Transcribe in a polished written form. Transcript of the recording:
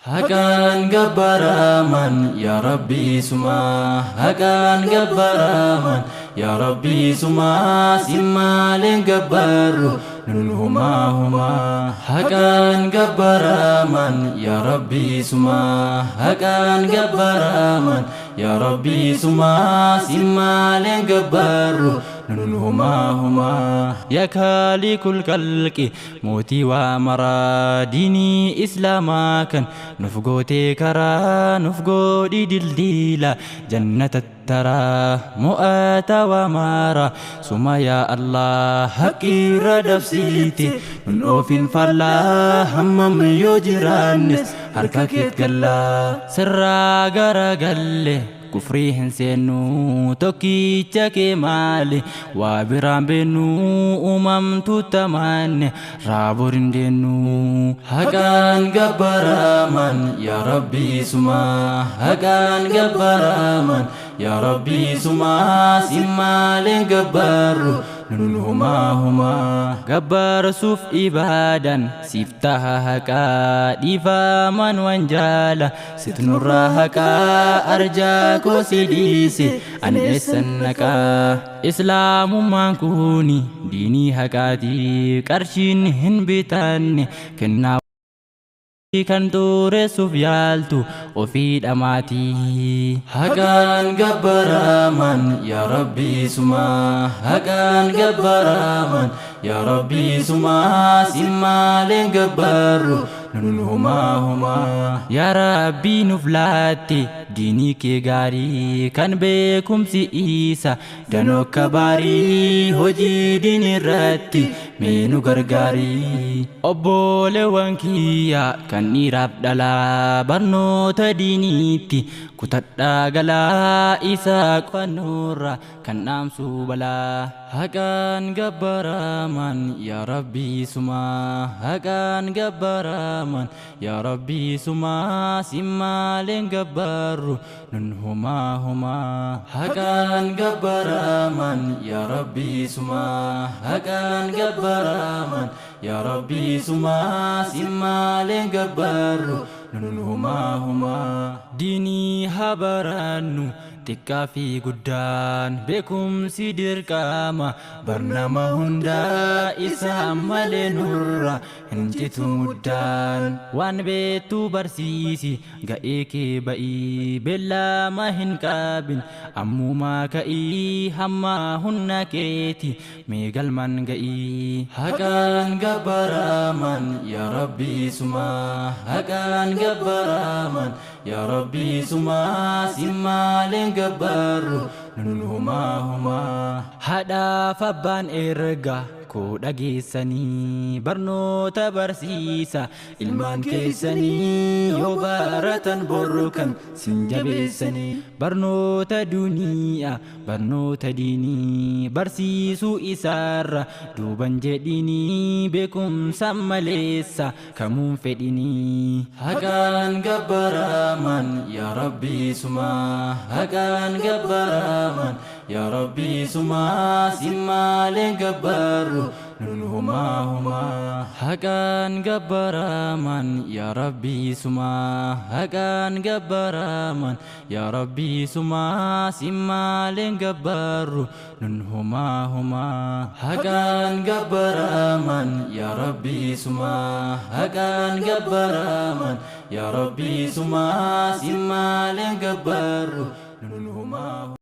Hakan gabbaraman ya Rabbi suma, hakan gabbaraman ya Rabbi suma, simalen gabbaru nun huma huma. Hakan gabbaraman ya Rabbi suma, hakan gabbaraman ya Rabbi suma, simalen gabbaru nun huma huma. Ya khalikul khalqi موتي وامرا ديني إسلاما كان نفقوتي كرا نفقودي دلديلا جنة الترى مؤاتا ومارا ثم يا الله حقي ردف سيتي من أوفين فلا همم يوجرانس حركاكيت قلا سرا غرا قلي kufri hensenu toki chake male wa birambenu umamtu tamane raborindenu. Hakan gabbaraman ya Rabbi suma, hakan gabbaraman ya Rabbi suma, simalen gabbaru nun huma huma. Gabbar suf ibadan siftaha haka difaman wanjala situnurra haka arja ko sidisi anesannaka. Islamummaan kuni diinii haqaati qarshiin hin bitanne kennaa kan xureessuuf yaaltu ofii dhamaati. Hakan gabbaraman ya Rabbi suma, hakan gabbaraman ya Rabbi suma, simalen gabbaru nun huma huma. Ya Rabbi nuuf laatti diinii kee gaarii kan beekumsi isa danokka baarii hojii diinii irratti mee nu gargaari. Obboleewwan kiyya kan dhiiraaf dhalaa barnoota diiniitti kutadhaa galaa isa qofannoorra kan dhaamsu balaa. Hakan gabbaraman ya Rabbi suma, hakan gabbaraman ya Rabbi suma, simalen gabbaru nun huma huma. Hakan gabbaraman ya Rabbi suma, hakan gabbaraman ya Rabbi suma, simalen gabbaru nun huma huma. Dini habarannu xiqqaa fi guddaan beekumsi dirqama barnama hundaa isa malee nurra hin citu muddaan. Waan beektu barsiisi ga'ee kee ba'ii beellama hin qabin ammumaa ka'ii hamma hunna keeti mee galman ga'ii. Hakan gabbaraman ya Rabbi suma, hakan gabbaraman ya Rabbi suma, simalen gabbaru nun huma huma. Haadhaaf abbaan erga koo dhageessanii barnoota barsiisa ilmaan keessanii yoo baratan borru kan sin jabeessanii. Barnoota duniyaa barnoota diinii barsiisuu isaarra duuban jedhinii beekumsa maleessa kamuun fedhinii. Hakan gabbaraman ya Rabbi suma, hakan gabbaraman ya Rabbi suma, simalen gabbaru nun huma huma. Hakan gabbaraman ya Rabbi suma, hakan gabbaraman ya Rabbi suma, simalen gabbaru nun huma huma. Hakan gabbaraman ya Rabbi suma, hakan gabbaraman ya Rabbi suma, simalen gabbaru nun huma.